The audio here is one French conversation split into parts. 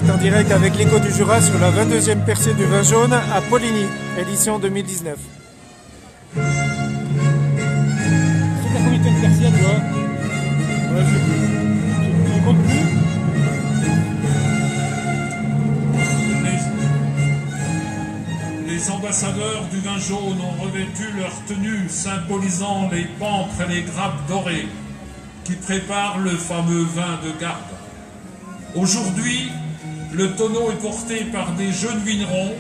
est en direct avec l'Écho du Jura sur la 22e percée du vin jaune à Poligny, édition 2019. C'est la combien de percée, toi? Ouais, je sais plus. Tu comptes plus? Les ambassadeurs du vin jaune ont revêtu leur tenue symbolisant les pampres et les grappes dorées qui préparent le fameux vin de garde. Aujourd'hui, le tonneau est porté par des jeunes vignerons.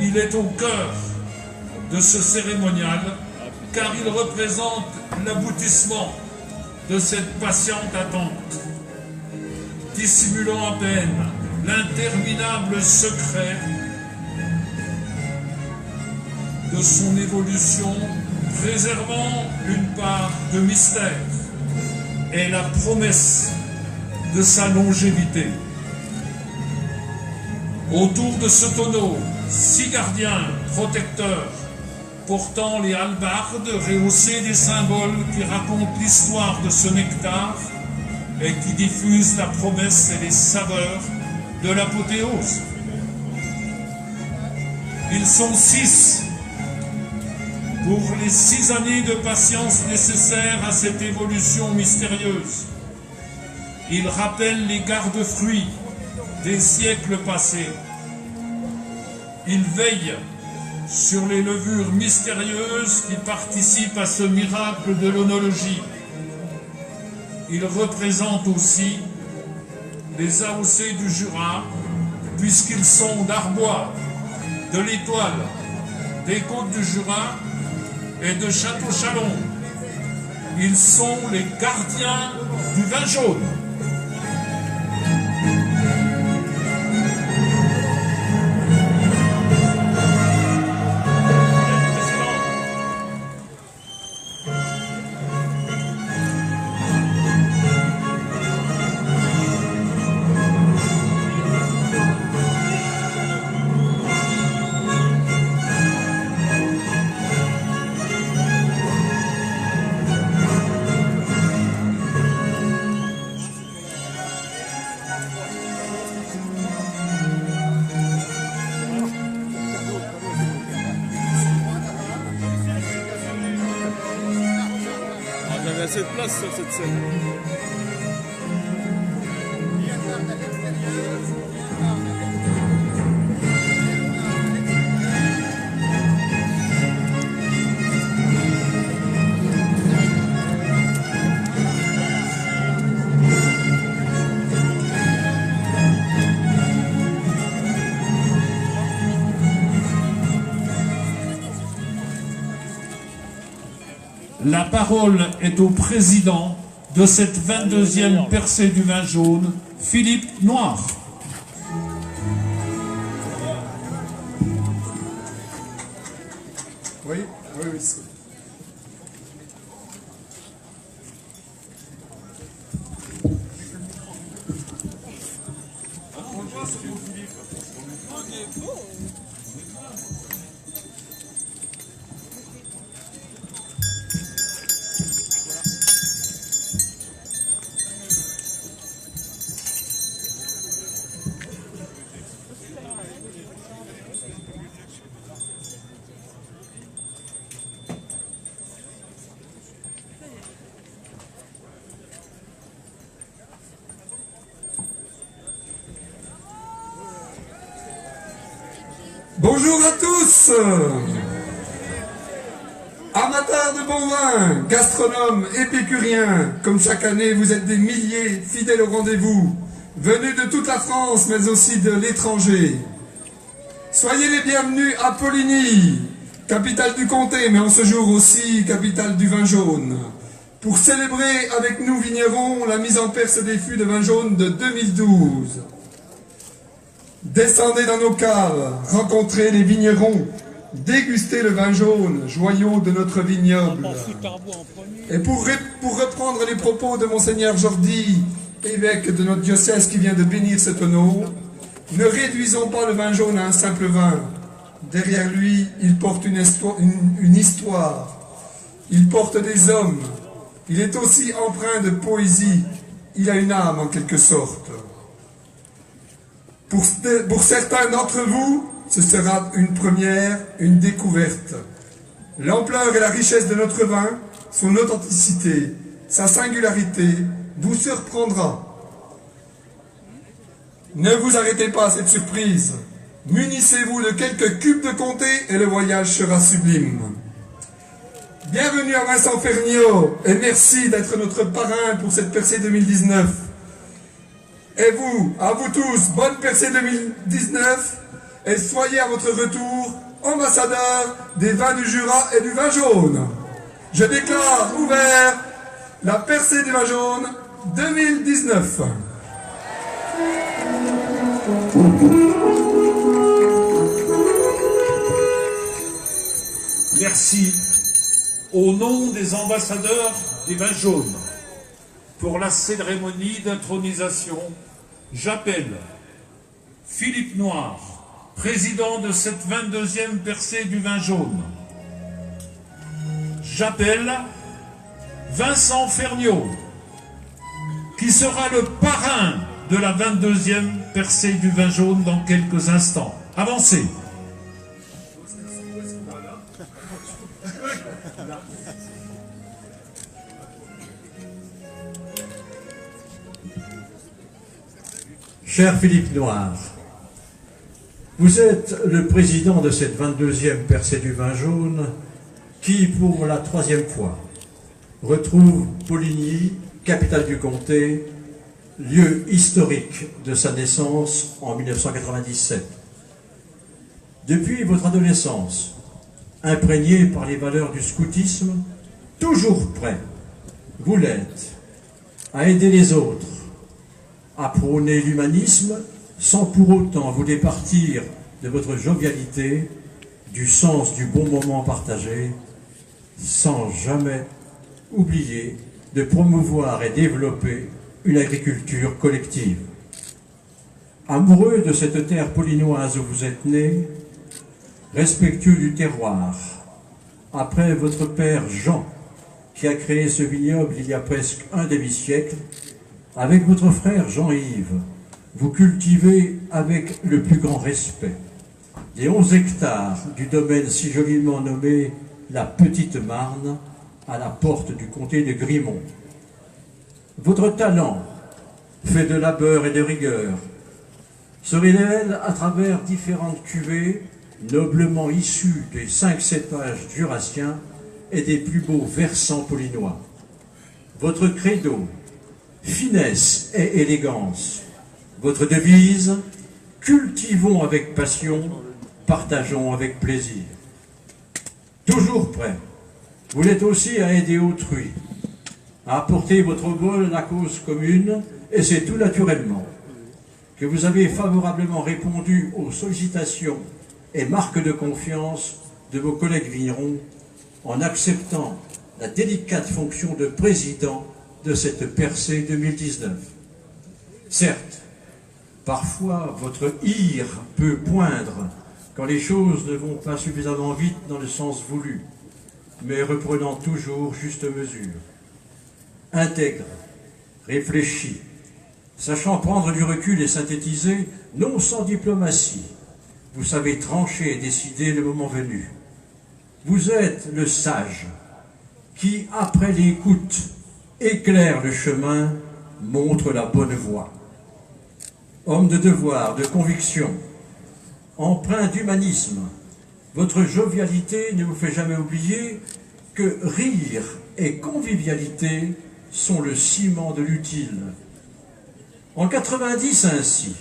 Il est au cœur de ce cérémonial car il représente l'aboutissement de cette patiente attente, dissimulant à peine l'interminable secret de son évolution, préservant une part de mystère et la promesse de sa longévité. Autour de ce tonneau, 6 gardiens protecteurs, portant les hallebardes rehaussées des symboles qui racontent l'histoire de ce nectar et qui diffusent la promesse et les saveurs de l'apothéose. Ils sont 6 pour les 6 années de patience nécessaires à cette évolution mystérieuse. Ils rappellent les garde-fruits des siècles passés. Ils veillent sur les levures mystérieuses qui participent à ce miracle de l'œnologie. Ils représentent aussi les AOC du Jura, puisqu'ils sont d'Arbois, de l'Étoile, des Côtes du Jura et de Château-Chalon. Ils sont les gardiens du vin jaune. J'avais assez de place sur cette scène. La parole est au président de cette 22e percée du vin jaune, Philippe Noir. Oui. Bonjour à tous. Amateurs de bon vin, gastronomes, épicuriens, comme chaque année, vous êtes des milliers fidèles au rendez-vous, venus de toute la France, mais aussi de l'étranger. Soyez les bienvenus à Poligny, capitale du comté, mais en ce jour aussi capitale du vin jaune, pour célébrer avec nous vignerons la mise en perce des fûts de vin jaune de 2012. Descendez dans nos caves, rencontrez les vignerons, dégustez le vin jaune, joyau de notre vignoble. Et pour reprendre les propos de Monseigneur Jordi, évêque de notre diocèse qui vient de bénir ce tonneau, ne réduisons pas le vin jaune à un simple vin. Derrière lui, il porte une histoire. Il porte des hommes. Il est aussi empreint de poésie. Il a une âme en quelque sorte. Pour certains d'entre vous, ce sera une première, une découverte. L'ampleur et la richesse de notre vin, son authenticité, sa singularité, vous surprendra. Ne vous arrêtez pas à cette surprise. Munissez-vous de quelques cubes de comté et le voyage sera sublime. Bienvenue à Vincent Ferniaud et merci d'être notre parrain pour cette percée 2019. Et vous, à vous tous, bonne percée 2019 et soyez à votre retour ambassadeur des vins du Jura et du vin jaune. Je déclare ouvert la percée du vin jaune 2019. Merci. Au nom des ambassadeurs des vins jaunes, pour la cérémonie d'intronisation, j'appelle Philippe Noir, président de cette 22e percée du vin jaune. J'appelle Vincent Ferniaud, qui sera le parrain de la 22e percée du vin jaune dans quelques instants. Avancez. Cher Philippe Noir, vous êtes le président de cette 22e percée du vin jaune qui, pour la 3e fois, retrouve Poligny, capitale du comté, lieu historique de sa naissance en 1997. Depuis votre adolescence, imprégné par les valeurs du scoutisme, toujours prêt, vous l'êtes, à aider les autres, à prôner l'humanisme sans pour autant vous départir de votre jovialité, du sens du bon moment partagé, sans jamais oublier de promouvoir et développer une agriculture collective. Amoureux de cette terre polignoise où vous êtes né, respectueux du terroir, après votre père Jean, qui a créé ce vignoble il y a presque un demi-siècle, avec votre frère Jean-Yves, vous cultivez avec le plus grand respect les 11 hectares du domaine si joliment nommé la Petite Marne, à la porte du comté de Grimont. Votre talent, fait de labeur et de rigueur, se révèle à travers différentes cuvées noblement issues des 5 cépages jurassiens et des plus beaux versants polignois. Votre credo, finesse et élégance. Votre devise, cultivons avec passion, partageons avec plaisir. Toujours prêt, vous l'êtes aussi à aider autrui, à apporter votre bol à la cause commune, et c'est tout naturellement que vous avez favorablement répondu aux sollicitations et marques de confiance de vos collègues vignerons en acceptant la délicate fonction de président de cette percée 2019. Certes, parfois votre ire peut poindre quand les choses ne vont pas suffisamment vite dans le sens voulu, mais reprenant toujours juste mesure. Intègre, réfléchi, sachant prendre du recul et synthétiser, non sans diplomatie, vous savez trancher et décider le moment venu. Vous êtes le sage qui, après l'écoute, éclaire le chemin, montre la bonne voie. Homme de devoir, de conviction, empreint d'humanisme, votre jovialité ne vous fait jamais oublier que rire et convivialité sont le ciment de l'utile. En 90 ainsi,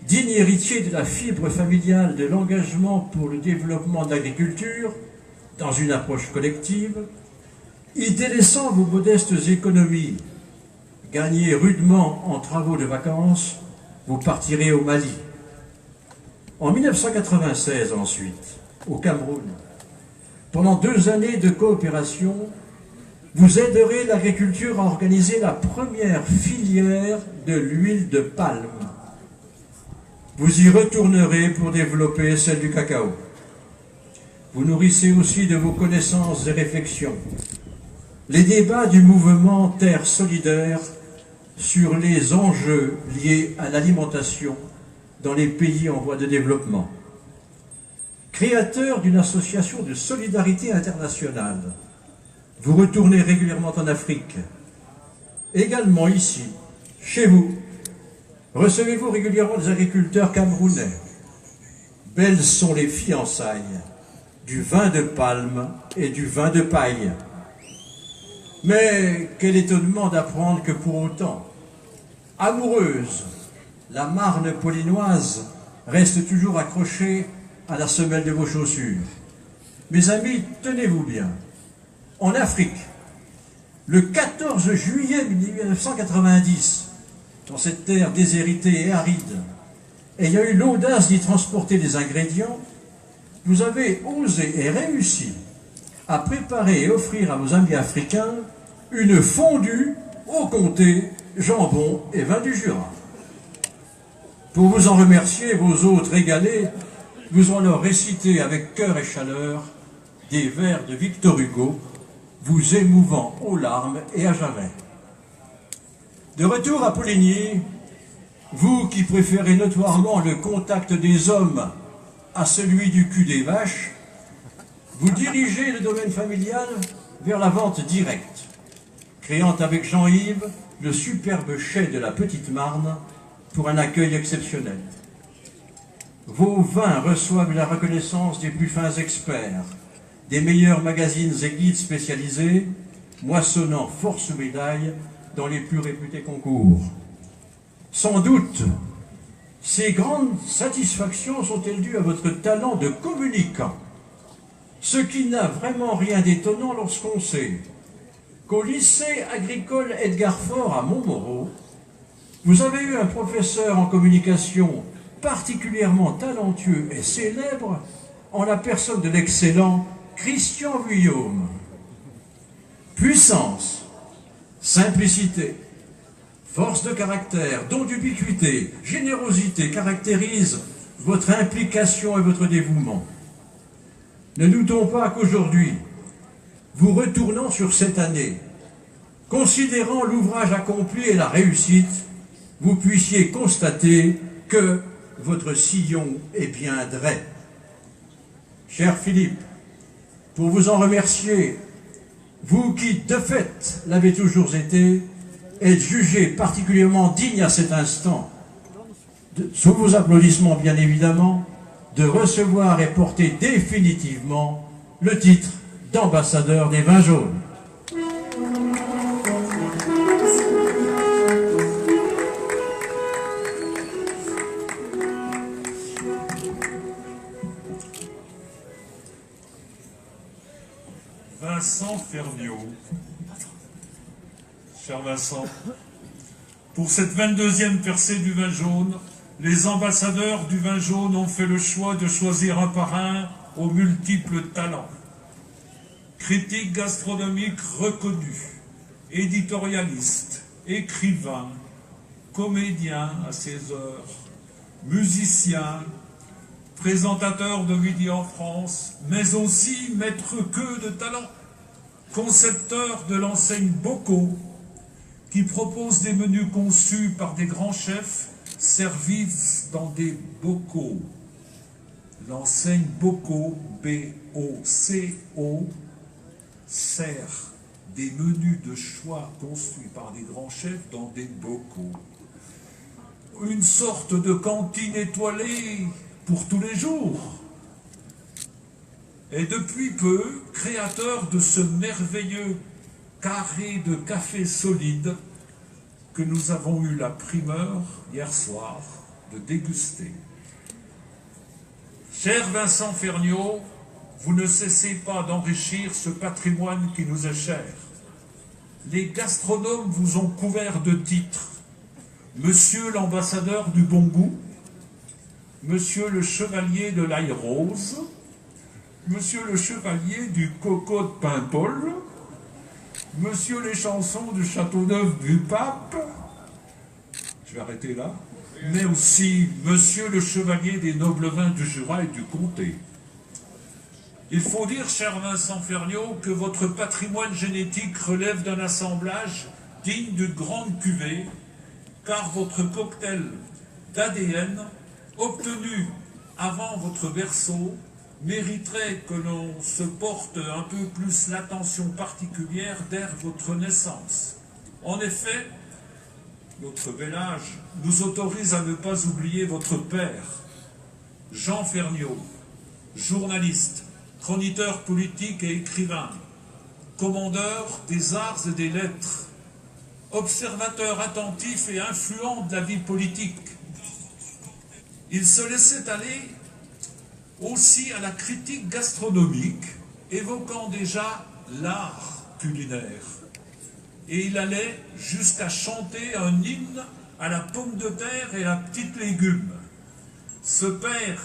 digne héritier de la fibre familiale de l'engagement pour le développement de l'agriculture, dans une approche collective, y délaissant vos modestes économies, gagnez rudement en travaux de vacances, vous partirez au Mali. En 1996 ensuite, au Cameroun, pendant 2 années de coopération, vous aiderez l'agriculture à organiser la première filière de l'huile de palme. Vous y retournerez pour développer celle du cacao. Vous nourrissez aussi de vos connaissances et réflexions les débats du mouvement Terre solidaire sur les enjeux liés à l'alimentation, dans les pays en voie de développement. Créateur d'une association de solidarité internationale, vous retournez régulièrement en Afrique. Également ici, chez vous, recevez-vous régulièrement des agriculteurs camerounais. Belles sont les fiançailles du vin de palme et du vin de paille. Mais quel étonnement d'apprendre que pour autant, amoureuse, la Marne pollinoise reste toujours accrochée à la semelle de vos chaussures. Mes amis, tenez-vous bien. En Afrique, le 14 juillet 1990, dans cette terre déshéritée et aride, ayant eu l'audace d'y transporter des ingrédients, vous avez osé et réussi à préparer et offrir à vos amis africains une fondue au comté, jambon et vin du Jura. Pour vous en remercier, vos hôtes régalés vous ont alors récité avec cœur et chaleur des vers de Victor Hugo, vous émouvant aux larmes et à jamais. De retour à Poligny, vous qui préférez notoirement le contact des hommes à celui du cul des vaches, vous dirigez le domaine familial vers la vente directe, créant avec Jean-Yves le superbe chai de la Petite Marne pour un accueil exceptionnel. Vos vins reçoivent la reconnaissance des plus fins experts, des meilleurs magazines et guides spécialisés, moissonnant force médailles dans les plus réputés concours. Sans doute, ces grandes satisfactions sont-elles dues à votre talent de communicant, ce qui n'a vraiment rien d'étonnant lorsqu'on sait qu'au lycée agricole Edgar Faure à Montmoreau, vous avez eu un professeur en communication particulièrement talentueux et célèbre en la personne de l'excellent Christian Vuillaume. Puissance, simplicité, force de caractère, don d'ubiquité, générosité caractérisent votre implication et votre dévouement. Ne doutons pas qu'aujourd'hui, vous retournant sur cette année, considérant l'ouvrage accompli et la réussite, vous puissiez constater que votre sillon est bien drais. Cher Philippe, pour vous en remercier, vous qui, de fait, l'avez toujours été, êtes jugé particulièrement digne à cet instant, sous vos applaudissements bien évidemment, de recevoir et porter définitivement le titre d'ambassadeur des vins jaunes. Vincent Ferniaud. Cher Vincent, pour cette 22e percée du vin jaune, les ambassadeurs du vin jaune ont fait le choix de choisir un parrain aux multiples talents. Critique gastronomique reconnu, éditorialiste, écrivain, comédien à ses heures, musicien, présentateur de Midi en France, mais aussi maître queue de talent, concepteur de l'enseigne Bocaux, qui propose des menus conçus par des grands chefs servis dans des bocaux. L'enseigne Bocaux, B-O-C-O, sert des menus de choix conçus par des grands chefs dans des bocaux. Une sorte de cantine étoilée pour tous les jours. Et depuis peu, créateur de ce merveilleux carré de café solide que nous avons eu la primeur hier soir de déguster. Cher Vincent Ferniaud, vous ne cessez pas d'enrichir ce patrimoine qui nous est cher. Les gastronomes vous ont couvert de titres. Monsieur l'ambassadeur du bon goût, Monsieur le chevalier de l'ail rose, Monsieur le chevalier du coco de Paimpol, Monsieur les chansons du Châteauneuf du Pape, je vais arrêter là, mais aussi Monsieur le chevalier des nobles vins du Jura et du Comté. Il faut dire, cher Vincent Ferniaud, que votre patrimoine génétique relève d'un assemblage digne d'une grande cuvée, car votre cocktail d'ADN obtenus avant votre berceau mériterait que l'on se porte un peu plus l'attention particulière dès votre naissance. En effet, notre bel âge nous autorise à ne pas oublier votre père, Jean Ferniaud, journaliste, chroniqueur politique et écrivain, commandeur des arts et des lettres, observateur attentif et influent de la vie politique. Il se laissait aller aussi à la critique gastronomique, évoquant déjà l'art culinaire. Et il allait jusqu'à chanter un hymne à la pomme de terre et à la petite légume. Ce père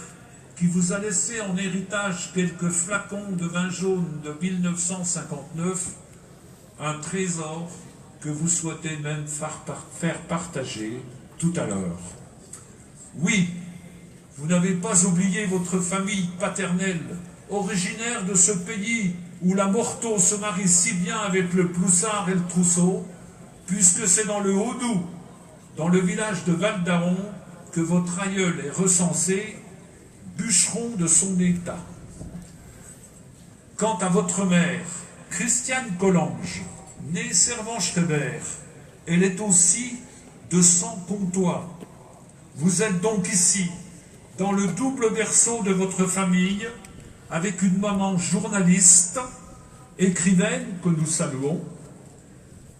qui vous a laissé en héritage quelques flacons de vin jaune de 1959, un trésor que vous souhaitez même faire partager tout à l'heure. Oui, vous n'avez pas oublié votre famille paternelle, originaire de ce pays où la Morteau se marie si bien avec le Ploussard et le Trousseau, puisque c'est dans le Haut-Doubs, dans le village de Val-d'Aron, que votre aïeul est recensé, bûcheron de son état. Quant à votre mère, Christiane Collange, née Servan-Schreiber, elle est aussi de sang comtois. Vous êtes donc ici, dans le double berceau de votre famille, avec une maman journaliste, écrivaine que nous saluons,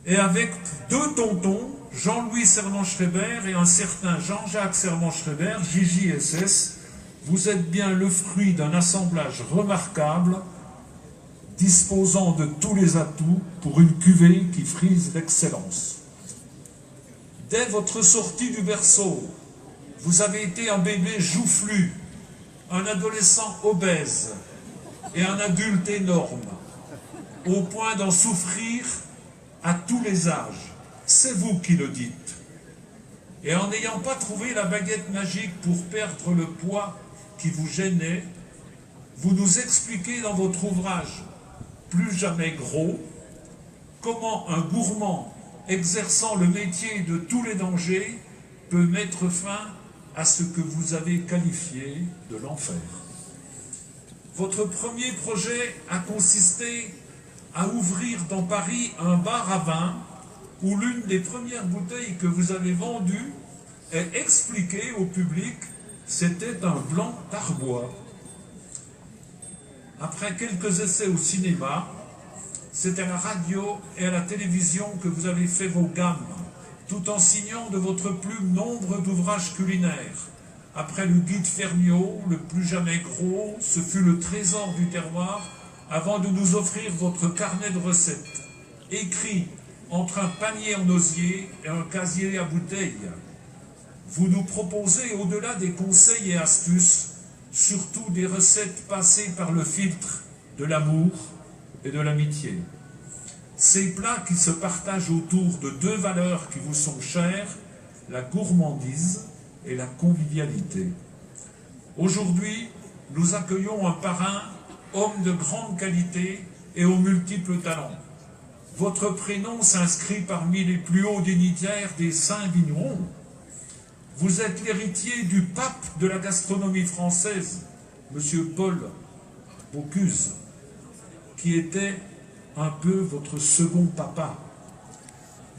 et avec deux tontons, Jean-Louis Servan-Schreiber et un certain Jean-Jacques Servan-Schreiber, JJSS. Vous êtes bien le fruit d'un assemblage remarquable, disposant de tous les atouts pour une cuvée qui frise l'excellence. Dès votre sortie du berceau, vous avez été un bébé joufflu, un adolescent obèse et un adulte énorme, au point d'en souffrir à tous les âges. C'est vous qui le dites. Et en n'ayant pas trouvé la baguette magique pour perdre le poids qui vous gênait, vous nous expliquez dans votre ouvrage « Plus jamais gros » comment un gourmand exerçant le métier de tous les dangers peut mettre fin à ce que vous avez qualifié de l'enfer. Votre premier projet a consisté à ouvrir dans Paris un bar à vin où l'une des premières bouteilles que vous avez vendues est expliquée au public, c'était un blanc d'Arbois. Après quelques essais au cinéma, c'est à la radio et à la télévision que vous avez fait vos gammes, tout en signant de votre plume nombre d'ouvrages culinaires. Après le guide Ferniaud, le plus jamais gros, ce fut le trésor du terroir, avant de nous offrir votre carnet de recettes, écrit entre un panier en osier et un casier à bouteilles. Vous nous proposez, au-delà des conseils et astuces, surtout des recettes passées par le filtre de l'amour et de l'amitié. Ces plats qui se partagent autour de deux valeurs qui vous sont chères, la gourmandise et la convivialité. Aujourd'hui, nous accueillons un parrain, homme de grande qualité et aux multiples talents. Votre prénom s'inscrit parmi les plus hauts dignitaires des saints vignerons. Vous êtes l'héritier du pape de la gastronomie française, M. Paul Bocuse, qui était un peu votre second papa.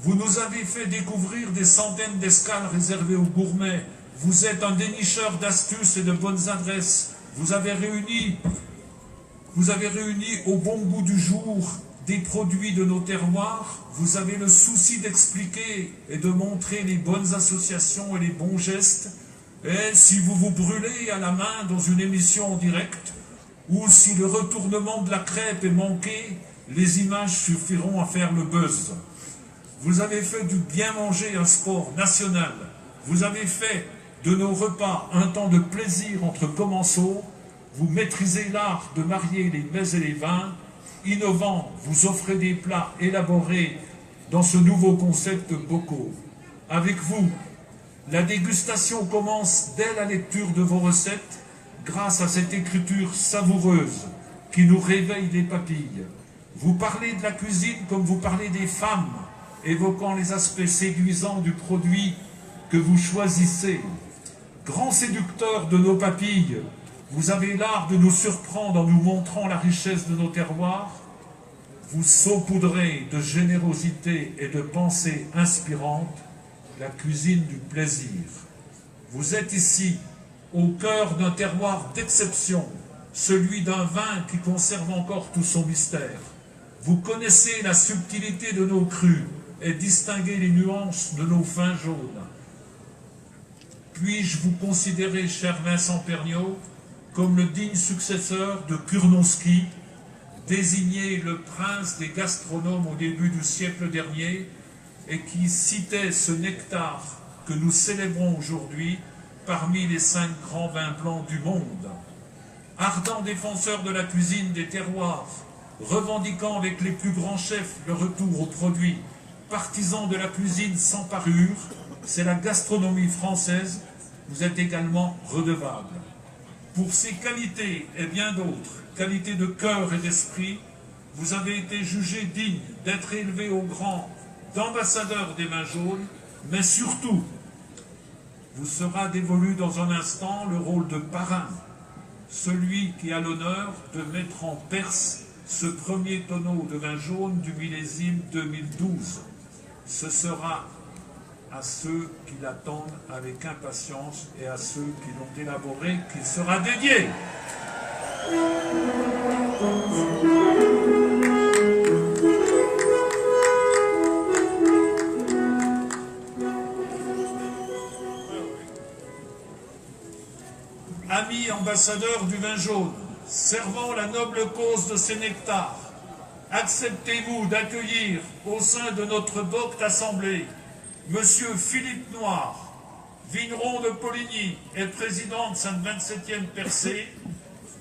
Vous nous avez fait découvrir des centaines d'escales réservées aux gourmets. Vous êtes un dénicheur d'astuces et de bonnes adresses. Vous avez réuni au bon goût du jour des produits de nos terroirs. Vous avez le souci d'expliquer et de montrer les bonnes associations et les bons gestes. Et si vous vous brûlez à la main dans une émission en direct, ou si le retournement de la crêpe est manqué, les images suffiront à faire le buzz. Vous avez fait du bien manger un sport national. Vous avez fait de nos repas un temps de plaisir entre commensaux. Vous maîtrisez l'art de marier les mets et les vins. Innovant, vous offrez des plats élaborés dans ce nouveau concept bocaux. Avec vous, la dégustation commence dès la lecture de vos recettes, grâce à cette écriture savoureuse qui nous réveille les papilles. Vous parlez de la cuisine comme vous parlez des femmes, évoquant les aspects séduisants du produit que vous choisissez. Grand séducteur de nos papilles, vous avez l'art de nous surprendre en nous montrant la richesse de nos terroirs. Vous saupoudrez de générosité et de pensées inspirantes la cuisine du plaisir. Vous êtes ici, au cœur d'un terroir d'exception, celui d'un vin qui conserve encore tout son mystère. Vous connaissez la subtilité de nos crus et distinguez les nuances de nos vins jaunes. Puis-je vous considérer, cher Vincent Perniot, comme le digne successeur de Kurnowski, désigné le prince des gastronomes au début du siècle dernier et qui citait ce nectar que nous célébrons aujourd'hui parmi les 5 grands vins blancs du monde. Ardent défenseur de la cuisine des terroirs, revendiquant avec les plus grands chefs le retour aux produits, partisan de la cuisine sans parure, c'est la gastronomie française, vous êtes également redevable. Pour ces qualités et bien d'autres, qualités de cœur et d'esprit, vous avez été jugé digne d'être élevé au rang d'ambassadeur des vins jaunes, mais surtout, vous sera dévolu dans un instant le rôle de parrain, celui qui a l'honneur de mettre en Perse ce premier tonneau de vin jaune du millésime 2012. Ce sera à ceux qui l'attendent avec impatience et à ceux qui l'ont élaboré qu'il sera dédié. Amis ambassadeurs du vin jaune, servant la noble cause de ces nectars, acceptez-vous d'accueillir au sein de notre docte assemblée Monsieur Philippe Noir, vigneron de Poligny et président de sa 27e percée,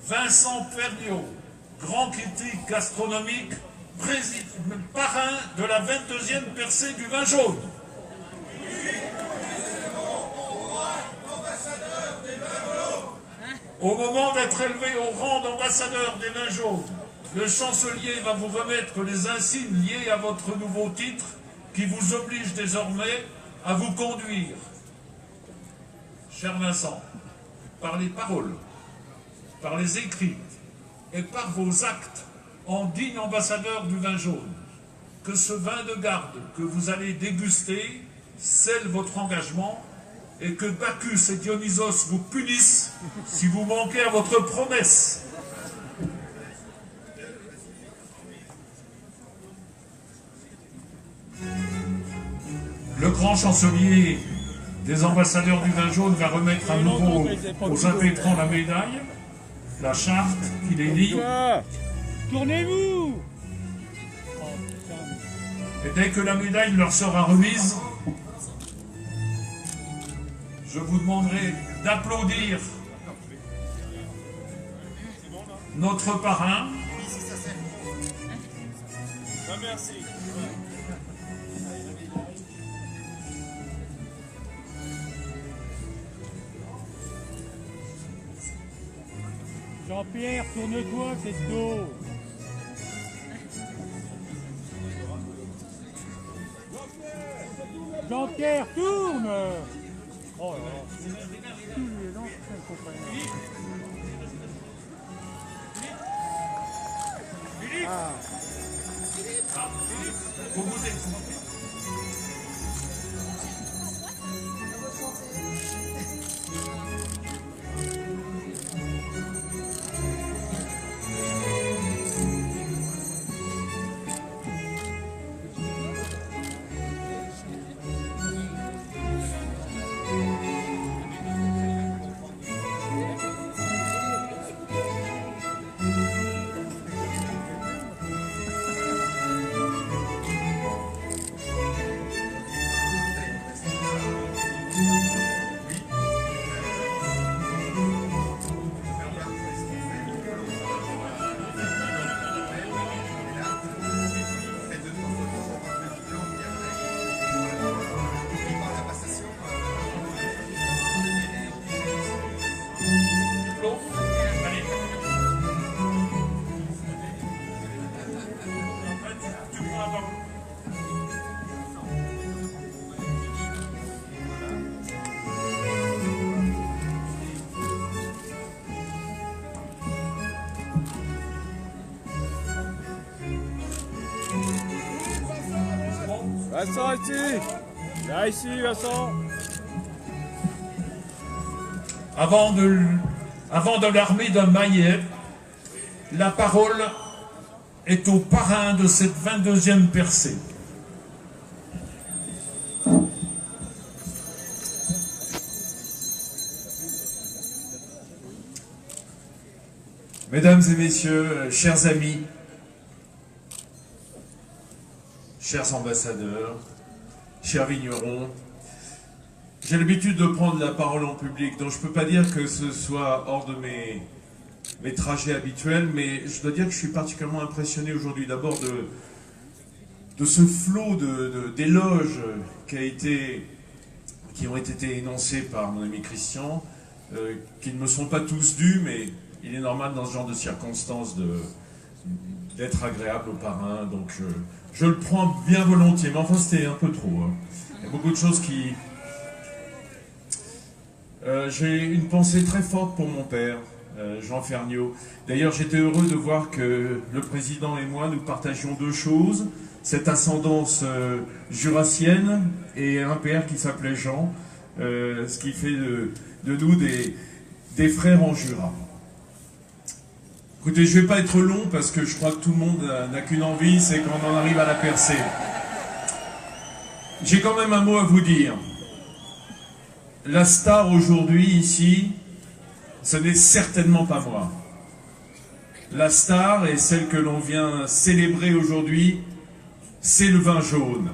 Vincent Perniot, grand critique gastronomique, parrain de la 22e percée du vin jaune. Au moment d'être élevé au rang d'ambassadeur des vins jaunes, le chancelier va vous remettre les insignes liés à votre nouveau titre qui vous oblige désormais à vous conduire, cher Vincent, par les paroles, par les écrits et par vos actes en digne ambassadeur du vin jaune. Que ce vin de garde que vous allez déguster scelle votre engagement et que Bacchus et Dionysos vous punissent si vous manquez à votre promesse. Le grand chancelier des ambassadeurs du vin jaune va remettre à nouveau aux impétrants la médaille, la charte qui les lie. Tournez-vous! Et dès que la médaille leur sera remise, je vous demanderai d'applaudir notre parrain. Merci. Jean-Pierre, tourne-toi, c'est de dos. Jean-Pierre, tourne. Oh là là. Tous les anciens compagnons. Ah. Vous vous êtes... Vincent, ici. Là, ici, Vincent. Avant de l'armée d'un maillet, la parole est au parrain de cette 22e percée. Mesdames et messieurs, chers amis, chers ambassadeurs, chers vignerons, j'ai l'habitude de prendre la parole en public, donc je ne peux pas dire que ce soit hors de mes trajets habituels, mais je dois dire que je suis particulièrement impressionné aujourd'hui d'abord de ce flot d'éloges qui ont été énoncés par mon ami Christian, qui ne me sont pas tous dus, mais il est normal dans ce genre de circonstances d'être agréable au parrain, donc je le prends bien volontiers, mais enfin c'était un peu trop. Hein. Il y a beaucoup de choses qui... j'ai une pensée très forte pour mon père, Jean Ferniaud. D'ailleurs, j'étais heureux de voir que le président et moi, nous partagions deux choses, cette ascendance jurassienne et un père qui s'appelait Jean, ce qui fait de nous des frères en Jura. Écoutez, je ne vais pas être long parce que je crois que tout le monde n'a qu'une envie, c'est qu'on en arrive à la percée. J'ai quand même un mot à vous dire. La star aujourd'hui ici, ce n'est certainement pas moi. La star et celle que l'on vient célébrer aujourd'hui, c'est le vin jaune.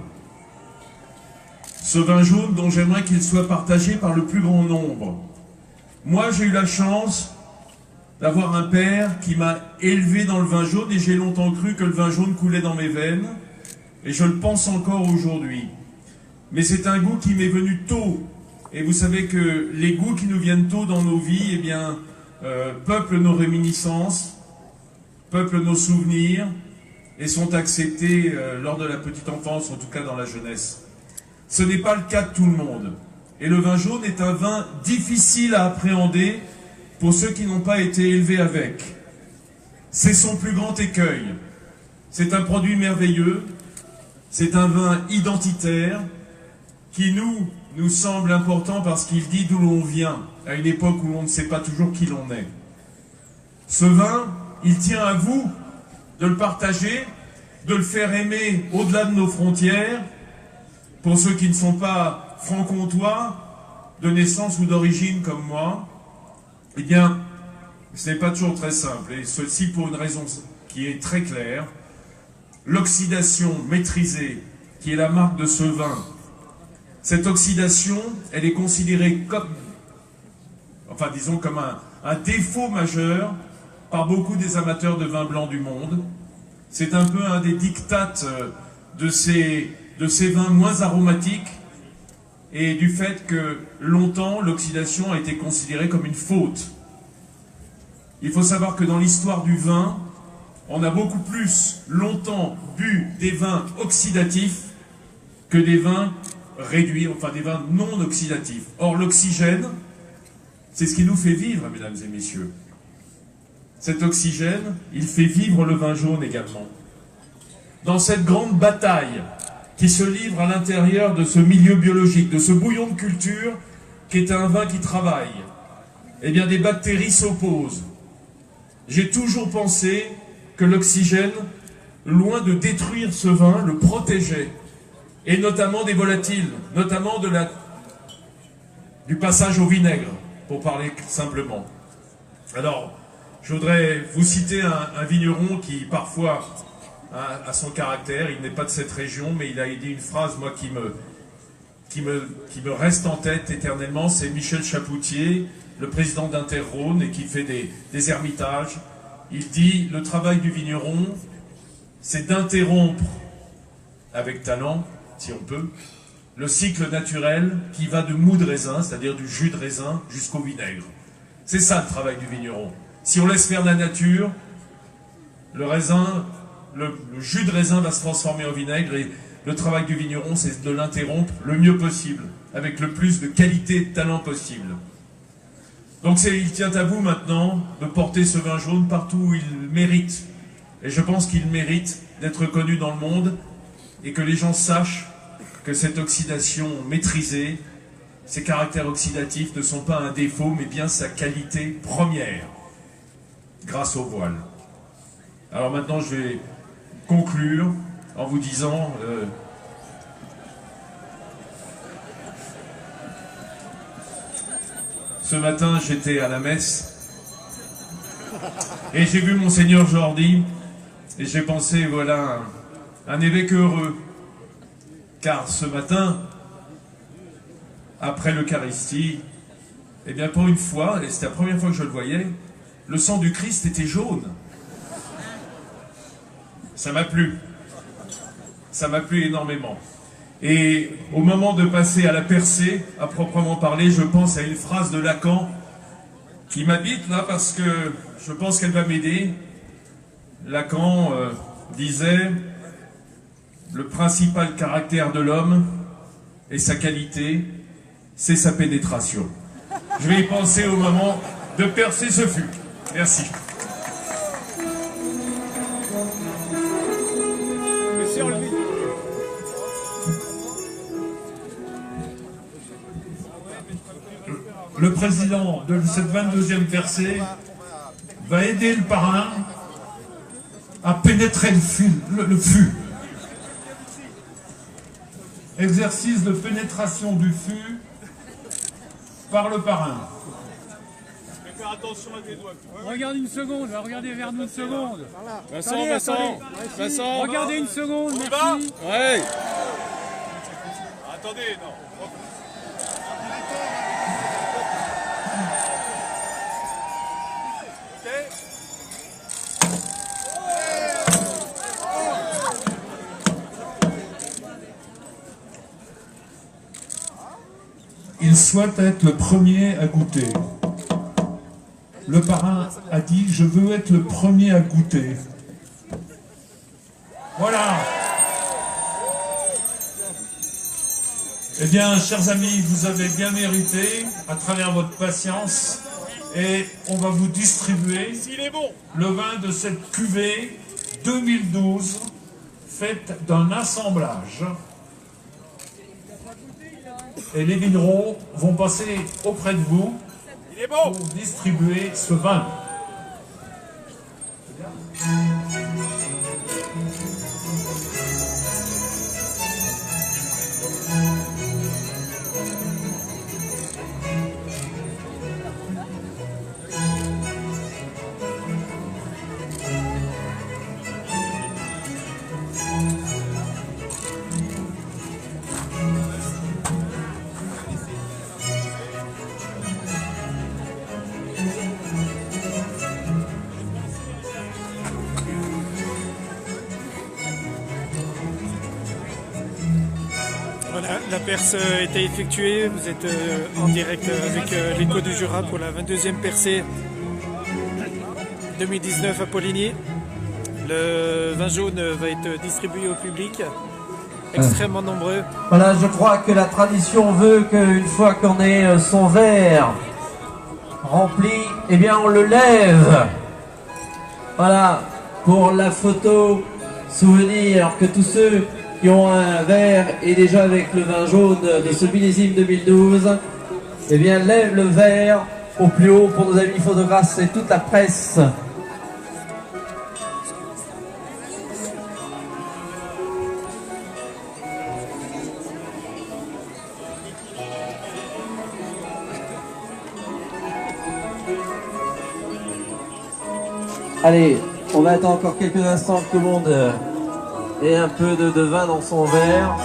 Ce vin jaune dont j'aimerais qu'il soit partagé par le plus grand nombre. Moi, j'ai eu la chance d'avoir un père qui m'a élevé dans le vin jaune et j'ai longtemps cru que le vin jaune coulait dans mes veines et je le pense encore aujourd'hui. Mais c'est un goût qui m'est venu tôt et vous savez que les goûts qui nous viennent tôt dans nos vies, eh bien, peuplent nos réminiscences, peuplent nos souvenirs et sont acceptés lors de la petite enfance, en tout cas dans la jeunesse. Ce n'est pas le cas de tout le monde. Et le vin jaune est un vin difficile à appréhender pour ceux qui n'ont pas été élevés avec. C'est son plus grand écueil. C'est un produit merveilleux, c'est un vin identitaire qui nous semble important parce qu'il dit d'où l'on vient, à une époque où l'on ne sait pas toujours qui l'on est. Ce vin, il tient à vous de le partager, de le faire aimer au-delà de nos frontières, pour ceux qui ne sont pas franc-comtois, de naissance ou d'origine comme moi. Eh bien, ce n'est pas toujours très simple, et ceci pour une raison qui est très claire. L'oxydation maîtrisée, qui est la marque de ce vin, cette oxydation, elle est considérée comme, enfin disons comme un défaut majeur par beaucoup des amateurs de vin blanc du monde. C'est un peu un des dictates de ces vins moins aromatiques, et du fait que longtemps l'oxydation a été considérée comme une faute. Il faut savoir que dans l'histoire du vin, on a beaucoup plus longtemps bu des vins oxydatifs que des vins réduits, enfin des vins non oxydatifs. Or l'oxygène, c'est ce qui nous fait vivre, mesdames et messieurs. Cet oxygène, il fait vivre le vin jaune également. Dans cette grande bataille qui se livre à l'intérieur de ce milieu biologique, de ce bouillon de culture qui est un vin qui travaille, eh bien des bactéries s'opposent. J'ai toujours pensé que l'oxygène, loin de détruire ce vin, le protégeait, et notamment des volatiles, notamment du passage au vinaigre, pour parler simplement. Alors, je voudrais vous citer un vigneron qui parfois a son caractère, il n'est pas de cette région, mais il a dit une phrase, moi, qui me reste en tête éternellement, c'est Michel Chapoutier, le président d'Inter-Rhône, et qui fait des ermitages. Il dit, le travail du vigneron, c'est d'interrompre, avec talent, si on peut, le cycle naturel qui va de mou de raisin, c'est-à-dire du jus de raisin, jusqu'au vinaigre. C'est ça le travail du vigneron. Si on laisse faire la nature, le jus de raisin va se transformer en vinaigre, et le travail du vigneron, c'est de l'interrompre le mieux possible, avec le plus de qualité et de talent possible. Donc il tient à vous maintenant de porter ce vin jaune partout où il mérite. Et je pense qu'il mérite d'être connu dans le monde et que les gens sachent que cette oxydation maîtrisée, ces caractères oxydatifs ne sont pas un défaut, mais bien sa qualité première, grâce au voile. Alors maintenant, je vais conclure en vous disant... ce matin, j'étais à la messe et j'ai vu Monseigneur Jordi et j'ai pensé, voilà, un évêque heureux. Car ce matin, après l'Eucharistie, eh bien pour une fois, et c'était la première fois que je le voyais, le sang du Christ était jaune. Ça m'a plu. Ça m'a plu énormément. Et au moment de passer à la percée, à proprement parler, je pense à une phrase de Lacan qui m'habite là parce que je pense qu'elle va m'aider. Lacan disait « Le principal caractère de l'homme et sa qualité, c'est sa pénétration. » Je vais y penser au moment de percer ce fût. Merci. Le président de cette 22e percée va aider le parrain à pénétrer le fût. Exercice de pénétration du fût par le parrain. Faire attention à tes doigts. Regarde une seconde, regardez vers nous une seconde. Vincent, Attendez, Vincent, attendez. Vincent. Regardez une seconde, On y merci. va? Ouais. Attendez, non. Il souhaite être le premier à goûter. Le parrain a dit « Je veux être le premier à goûter ». Voilà. Eh bien, chers amis, vous avez bien mérité, à travers votre patience, et on va vous distribuer le vin de cette cuvée 2012, faite d'un assemblage. Et les vignerons vont passer auprès de vous pour distribuer ce vin. Voilà, la perce a été effectuée, vous êtes en direct avec l'Écho du Jura pour la 22e percée 2019 à Poligny. Le vin jaune va être distribué au public, extrêmement nombreux. Voilà, je crois que la tradition veut qu'une fois qu'on ait son verre rempli, eh bien on le lève. Voilà, pour la photo souvenir que tous ceux qui ont un verre et déjà avec le vin jaune de ce millésime 2012, eh bien lève le verre au plus haut pour nos amis photographes et toute la presse. Allez, on va attendre encore quelques instants que tout le monde ait un peu de vin dans son verre.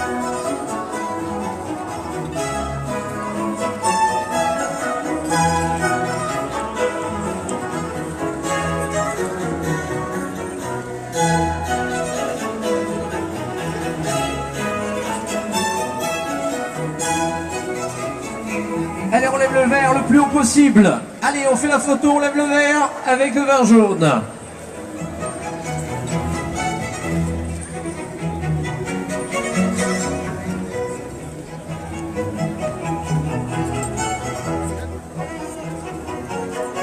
Allez, on lève le verre le plus haut possible. Allez, on fait la photo, on lève le verre avec le vin jaune.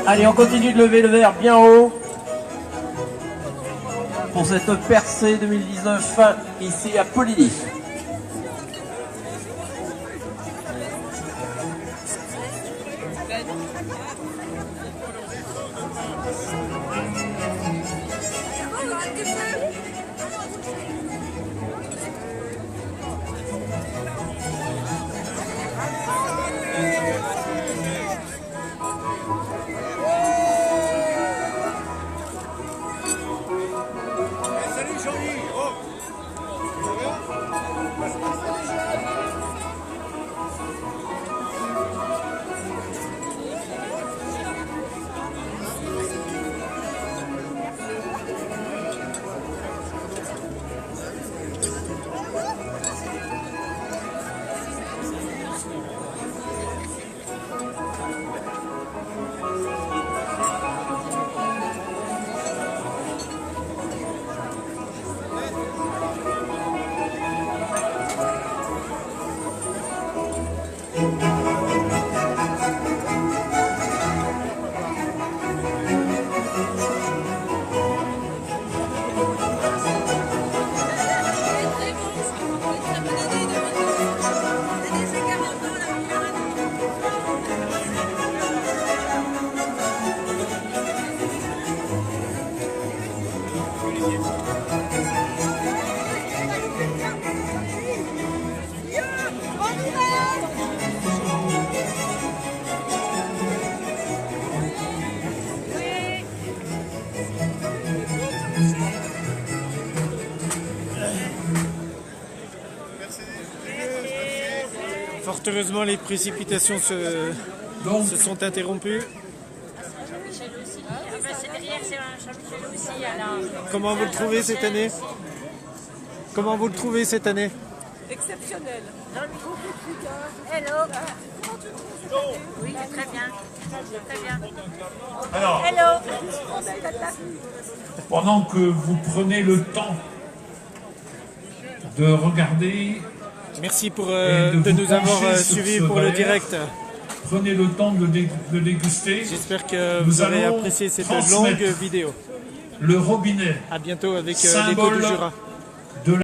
Allez, on continue de lever le verre bien haut pour cette percée 2019 ici à Poligny. Fort heureusement, les précipitations se sont interrompues. Comment vous le trouvez cette année? Comment vous le trouvez cette année? Exceptionnel. Hello. Oui, très bien. Très bien. Alors, Hello. pendant que vous prenez le temps de regarder, Merci pour de de vous nous avoir pencher sur suivis ce pour le verre. direct. prenez le temps de déguster. J'espère que Nous vous aurez allons apprécié cette transmettre longue vidéo. le robinet, À bientôt avec l'écho symbole du Jura.